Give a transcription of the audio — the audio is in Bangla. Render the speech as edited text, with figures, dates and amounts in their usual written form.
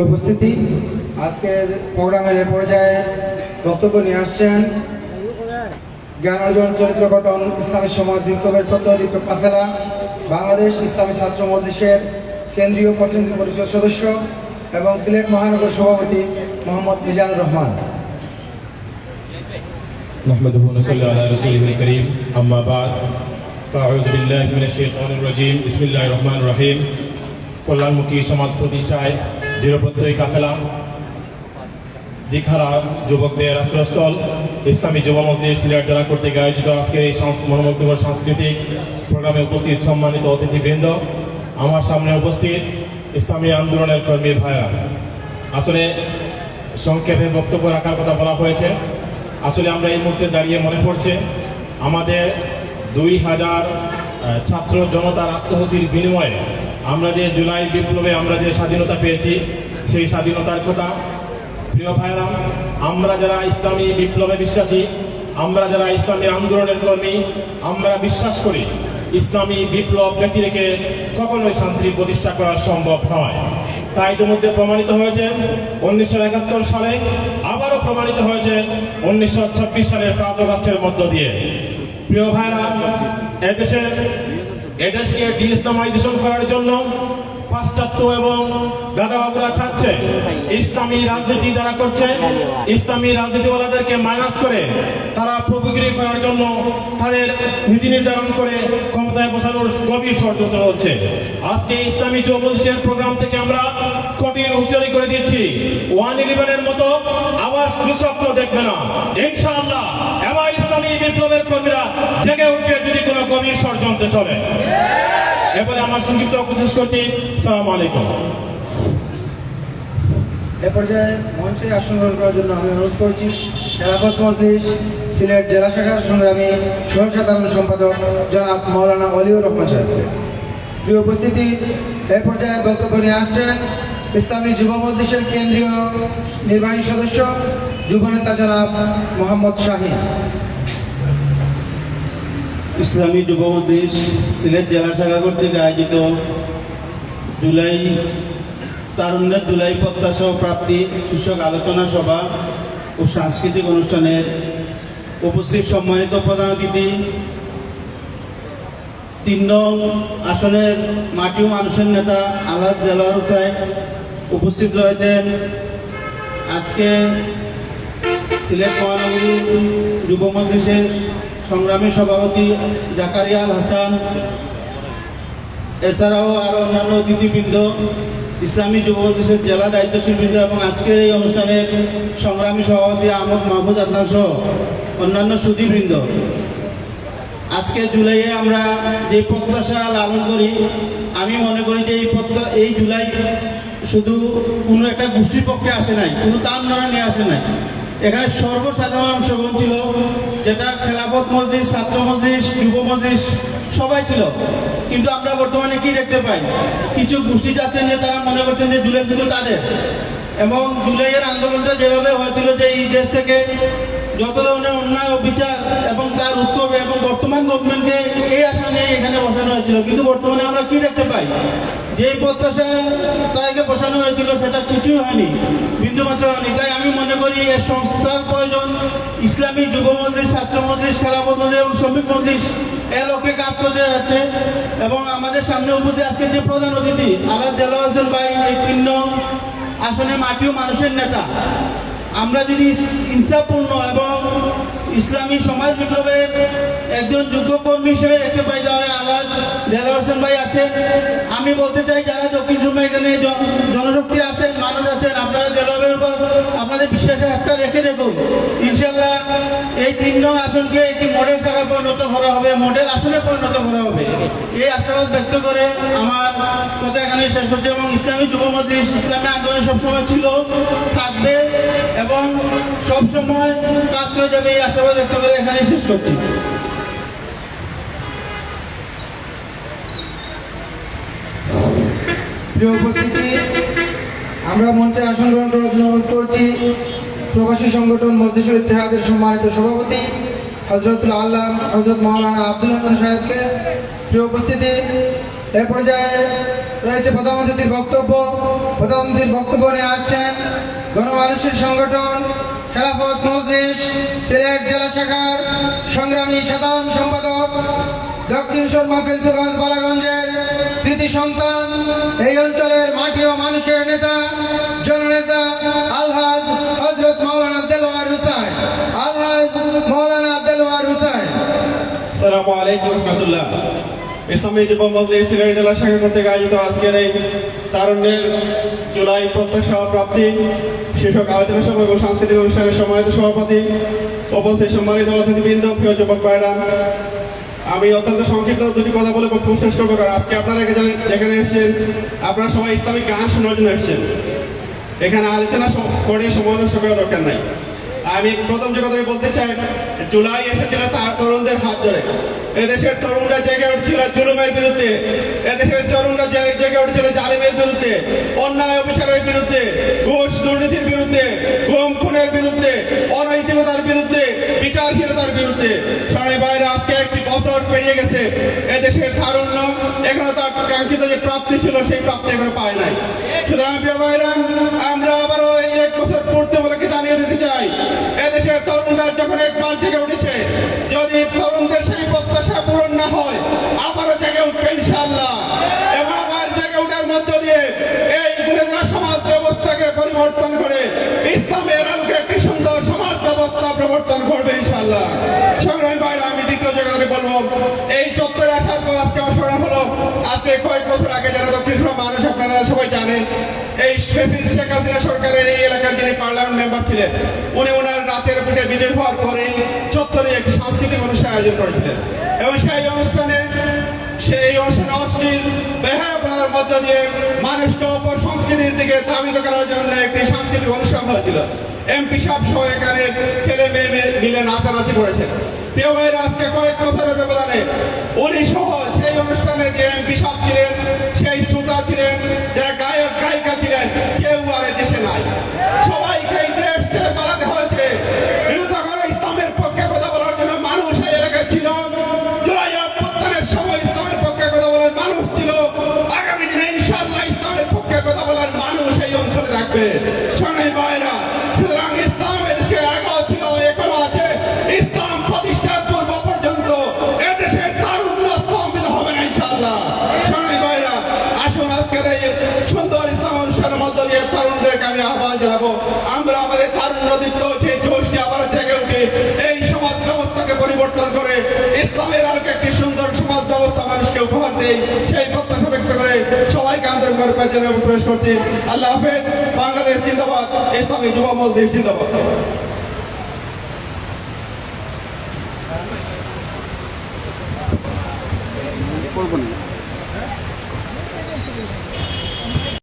উপস্থিতি আজকের প্রোগ্রামের এ পর্যায়ে বক্তব্য নিয়ে আসছেন জ্ঞান অর্জন চরিত্র গঠন ইসলামী সমাজ বিপ্লবের তত্ত্বাবধায়ক কাফেলা বাংলাদেশ ইসলামী ছাত্র মজলিসের কেন্দ্রীয় প্রতিনিধি পরিষদ সদস্য এবং সিলেট মহানগর সভাপতি মোহাম্মদ মিজানুর রহমান। نحمده ونصلي على رسوله الكريم أما بعد فأعوذ بالله من الشيطان الرجيم بسم الله الرحمن الرحيم কল্যাণমুখী সমাজ প্রতিষ্ঠায় দৃঢ়প্রত্যয়ী কাফেলা দিঘারা যুবকদের আশ্রয়স্থল ইসলামী যুব মজলিস সিলেট জেলা কর্তৃক আয়োজিত আজকের এই মনোমুগ্ধকর সাংস্কৃতিক প্রোগ্রামে উপস্থিত সম্মানিত অতিথিবৃন্দ, আমার সামনে উপস্থিত ইসলামী আন্দোলনের কর্মী ভাইরা। আসলে সংক্ষেপে বক্তব্য রাখার কথা বলা হয়েছে। আসলে আমরা এই মুহূর্তে দাঁড়িয়ে মনে পড়ছে আমাদের 2000 ছাত্র জনতার আত্মহতির বিনিময়ে আমরা যে জুলাই বিপ্লবে আমরা যে স্বাধীনতা পেয়েছি, সেই স্বাধীনতার কথা। প্রিয় ভাইরা, আমরা যারা ইসলামী বিপ্লবে বিশ্বাসী, আমরা যারা ইসলামী আন্দোলনের কর্মী, আমরা বিশ্বাস করি ইসলামী বিপ্লব ব্যক্তি রেখে কখনোই শান্তি প্রতিষ্ঠা করা সম্ভব নয়। তাই ইতিমধ্যে প্রমাণিত হয়েছে 1971 সালে, আবারও প্রমাণিত হয়েছে 1926 সালের 5 আগস্টের মধ্য দিয়ে। প্রিয় ভাইরা, এদেশকে ডি-ইসলামাইজেশন করার জন্য পাশ্চাত্য এবং গাদাবাবুরা থাকছে, ইসলামী রাজনীতি যারা করছে, ইসলামী রাজনীতিওয়ালাদেরকে মাইনাস করে তারা প্রভুগিরি করার জন্য তাদের নীতি নির্ধারণ করে ক্ষমতায় বসানোর গভীর ষড়যন্ত্র হচ্ছে। আজকে ইসলামী যুব মজলিসের প্রোগ্রাম থেকে আমরা কঠিন হুঁশিয়ারি করে দিচ্ছি, 111-এর মতো আবার দুঃস্বপ্ন দেখবে না ইনশাআল্লাহ। এবার ইসলামী বিপ্লবের কর্মীরা জেগে উঠবে যদি কোনো গভীর ষড়যন্ত্র চলে। এরপরে আমার সংক্ষিপ্ত উপদেশ করছি। আসসালামু আলাইকুম। এ পর্যায়ে মঞ্চে আসন গ্রহণ করার জন্য আমি অনুরোধ করছি খেলাফত মজলিস সিলেট জেলা শাখার সংগ্রামী সহ সাধারণ সম্পাদক জনাব মাওলানা অলিউর রহমান সাহেবকে। প্রিয় উপস্থিতি, এ পর্যায়ে বক্তব্য নিয়ে আসছেন ইসলামী যুব মজলিসের কেন্দ্রীয় নির্বাহী সদস্য যুবনেতা জনাব মোহাম্মদ শাহিন। ইসলামী যুব মজলিস সিলেট জেলা শাখা কর্তৃক আয়োজিত তারুণ্যের জুলাই প্রত্যাশা ও প্রাপ্তি শীর্ষক আলোচনা সভা ও সাংস্কৃতিক অনুষ্ঠানের উপস্থিত সম্মানিত প্রধান অতিথি, 3 নং আসনের মাটি ও মানুষের নেতা আলহাজ দেলোয়ার হোসেন উপস্থিত রয়েছেন। আজকে সিলেট মহানগরী যুব মজলিসের সংগ্রামী সভাপতি জাকারিয়া আল হাসান, এছাড়াও আরো অন্যান্য অতিথিবৃন্দ, ইসলামী যুব মজলিসের জেলা দায়িত্বশীল বৃন্দ এবং আজকের এই অনুষ্ঠানের সংগ্রামী সভাপতি আহমদ মাহফুজ আদনান সহ অন্যান্য সুধীবৃন্দ। আজকে জুলাইয়ে আমরা যে প্রত্যাশা লালন করি, আমি মনে করি যে এই জুলাই শুধু কোনো একটা গোষ্ঠীর পক্ষে আসে নাই, কোনো তান ধরা নিয়ে আসে নাই। এখানে সর্বসাধারণ অংশগ্রহণ ছিল, যেটা খেলাফত মজলিস, ছাত্র মজলিস, যুব মজলিস সবাই ছিল। কিন্তু আমরা বর্তমানে কি দেখতে পাই, কিছু গোষ্ঠী যাচ্ছেন যে তারা মনে করছেন যে জুলাই শুধু তাদের, এবং জুলাইয়ের আন্দোলনটা যেভাবে হয়েছিল যে এই দেশ থেকে যত ধরনের অন্যায় অবিচার এবং তার উত্তর এবং বর্তমান গভর্নমেন্টকে এই আশা নিয়ে এখানে বসানো হয়েছিল। কিন্তু বর্তমানে আমরা কি দেখতে পাই, যে প্রত্যাশা তাকে বসানো হয়েছিল সেটা কিছুই হয়নি, বিন্দুমাত্র হয়নি। তাই আমি মনে করি এর সংস্থার প্রয়োজন। ইসলামী যুব মজলিস, ছাত্র মজলিস, খেলাফত মজলিস এবং শ্রমিক মজলিস এর লক্ষ্যে কাজ করতে যাচ্ছে। এবং আমাদের সামনে উপস্থিত আজকে যে প্রধান অতিথি আলহাজ দেলোয়ার হোসেন ভাই, এই 3 নং আসনে মাটি ও মানুষের নেতা, আমরা যদি ইনসাফপূর্ণ এবং ইসলামী সমাজ বিপ্লবের একজন যোগ্য কর্মী হিসেবে দেখতে পাই, তাহলে আলহাজ দেলোয়ার হোসেন ভাই আছেন। আমি বলতে চাই, যারা দক্ষিণ সময় এখানে জনশক্তি আছেন, মানুষ আছেন, আপনারা দেলোয়ারের উপর আপনাদের বিশ্বাসের একটা রেখে দেখুন, ইনশাল্লাহ এই 3 নং আসনকে একটি মডেল শাখায় পরিণত করা হবে, মডেল আসনে পরিণত করা হবে। এই আশাবাদ ব্যক্ত করে আমার কথা এখানে শেষ হচ্ছে। এবং ইসলামী যুব মজলিস ইসলামী আন্দোলন সবসময় ছিল, থাকবে এবং সবসময় কাজ করে যাবে, এই আশাবাদ ব্যক্ত করে এখানে শেষ করছি। প্রিয় উপস্থিতি, আমরা মঞ্চে আসন গ্রহণ করার জন্য অনুরোধ করছি প্রবাসী সংগঠন মজলিসুল ইত্তেহাদের সম্মানিত সভাপতি হযরতুল আল্লাহ হযরত মাওলানা আব্দুল হাসান সাহেবকে। প্রিয় উপস্থিতি, এ পর্যায়ে রয়েছে প্রধান অতিথির বক্তব্য। প্রধান অতিথির বক্তব্য নিয়ে আসছেন গণমানুষের সংগঠন খেলাফত মজলিস সিলেট জেলা শাখার সংগ্রামী সাধারণ সম্পাদক দক্ষিণ সুরমা ফেলসুগঞ্জ বালাগঞ্জের কৃতি সন্তান, এই অঞ্চলের মাটি ও মানুষের নেতা, জননেতা আলহাজ হযরত মাওলানা দেলোয়ার হুসাইন। আলহাজ মাওলানা দেলোয়ার হুসাইন। আসসালামু আলাইকুম রহমতুল্লাহ। ইসলামী যুব মজলিস সিলেট জেলা শাখা কর্তৃক আয়োজিত আজকের এই তারুণ্যের জুলাই প্রত্যাশা প্রাপ্তি শীর্ষক আলোচনা সভা এবং সাংস্কৃতিক অনুষ্ঠানের সম্মানিত সভাপতি, উপস্থিত সম্মানিত অতিথিবৃন্দ, প্রিয় যুবক ভাইরা, আমি অত্যন্ত সংক্ষিপ্ত দুটি কথা বলে বক্তব্য শেষ করবো। কারণ আজকে আপনারা যেখানে এসেছেন, আপনারা সবাই ইসলামিক গান শোনার জন্য এসেছেন। এখানে আলোচনা করে সময় নষ্ট করার দরকার নাই। আমি প্রথম যে কথাটা বলতে চাই, জুলাই এসেছিল তার তরুণদের হাত ধরে। এদেশের তরুণরা জেগে উঠছিল জুলুমের বিরুদ্ধে, এদেশের তরুণরা জেগে উঠছিল জালিমের বিরুদ্ধে, অন্যায় অবিচারের বিরুদ্ধে, ঘুষ দুর্নীতির বিরুদ্ধে, গুম খুনের বিরুদ্ধে, অনৈতিকতার বিরুদ্ধে, বিচারহীনতার বিরুদ্ধে। সারা বাইরে আজকে একটি বছর পেরিয়ে গেছে, এদেশের তারুণ্য এখনো তার কাঙ্ক্ষিত যে প্রাপ্তি ছিল সেই প্রাপ্তি এখনো পায় নাই। সুতরাং প্রিয় ভাইরা, আমরা আবারও এই 1 বছর পূর্তি বলে জানিয়ে দিতে চাই, এদেশের তরুণরা যখন একবার জেগে উঠেছে, যদি তরুণদের সেই প্রত্যাশা পূরণ না হয়, আবারও জেগে উঠবে ইনশাআল্লাহ। এবং আবার জেগে উঠার মধ্য দিয়ে এই গুণের সমাজ ব্যবস্থাকে পরিবর্তন করে ইসলামের আলোকে একটি সুন্দর সমাজ ব্যবস্থা প্রবর্তন করবে ইনশাআল্লাহ। সংগ্রামী ভাইরা, আমি দ্বিতীয় জায়গায় বলবো, এই চত্বরে আসার পর আজকে আমার স্মরণ হলো, আজকে কয়েক বছর আগে যারা দক্ষিণ সুরমা মানুষ আপনারা সবাই জানেন, এই ফ্যাসিস্ট শেখ হাসিনা সরকারের এই এলাকার যিনি পার্লামেন্ট মেম্বার ছিলেন, উনি ওনার রাতের বুটে বিজয় হওয়ার পরে চত্বরে একটি সাংস্কৃতিক অনুষ্ঠান আয়োজন করেছিলেন। এবং সেই অনুষ্ঠানে অশ্লীল বেহায়াপনার মধ্য দিয়ে মানুষকে অপর সংস্কৃতির দিকে ধাবিত করার জন্য একটি সাংস্কৃতিক অনুষ্ঠান হয়েছিল। এমপি সাহেব সহ এখানে ছেলে মেয়ে মিলে নাচানাচি করেছেন। প্রিয় ভাইয়েরা, আজকে কয়েক বছরের ব্যবধানে উনি সহ সেই অনুষ্ঠানে যে এমপি সাহেব ছিলেন, সেই শ্রোতা ছিলেন, যারা গায়ক গায়িকা ছিলেন, কেউ আর দেশে নাই। সবাইকে এই দেশ ছেড়ে পালাতে হয়েছে। কিন্তু তখন ইসলামের পক্ষে কথা বলার জন্য মানুষ এই এলাকায় ছিল। জুলাই অভ্যুত্থানের সময় ইসলামের পক্ষে কথা বলার মানুষ ছিল। আগামী দিনে ইনশাআল্লাহ ইসলামের পক্ষে কথা বলার মানুষ এই অঞ্চলে থাকবে। সংগ্রামী ভাইরা, সুতরাং ইসলামের সে আগেও ছিল, এখনো আছে। ইসলাম প্রতিষ্ঠার পূর্ব পর্যন্ত এদেশের তারুণ্য স্তম্ভিত হবে না ইনশাআল্লাহ। সংগ্রামী ভাইরা, আসুন আজকের এই সুন্দর ইসলাম অনুষ্ঠানের মধ্য দিয়ে তরুণদেরকে আমি আহ্বান জানাবো, আমরা আমাদের তারুণ্যদীপ্ত সেই জোশ নিয়ে আবারও জেগে উঠে এই সমাজ ব্যবস্থাকে পরিবর্তন করে ইসলামের আলোকে একটি সুন্দর সমাজ ব্যবস্থা মানুষকে উপহার দেই, সেই প্রত্যাশা ব্যক্ত করে সবাইকে আন্তরিকভাবে জানাতে প্রবেশ করছি। আল্লাহ হাফেজ। বাংলাদেশ জিন্দাবাদ, ইসলামী যুব মজলিস জিন্দাবাদ। করবো না।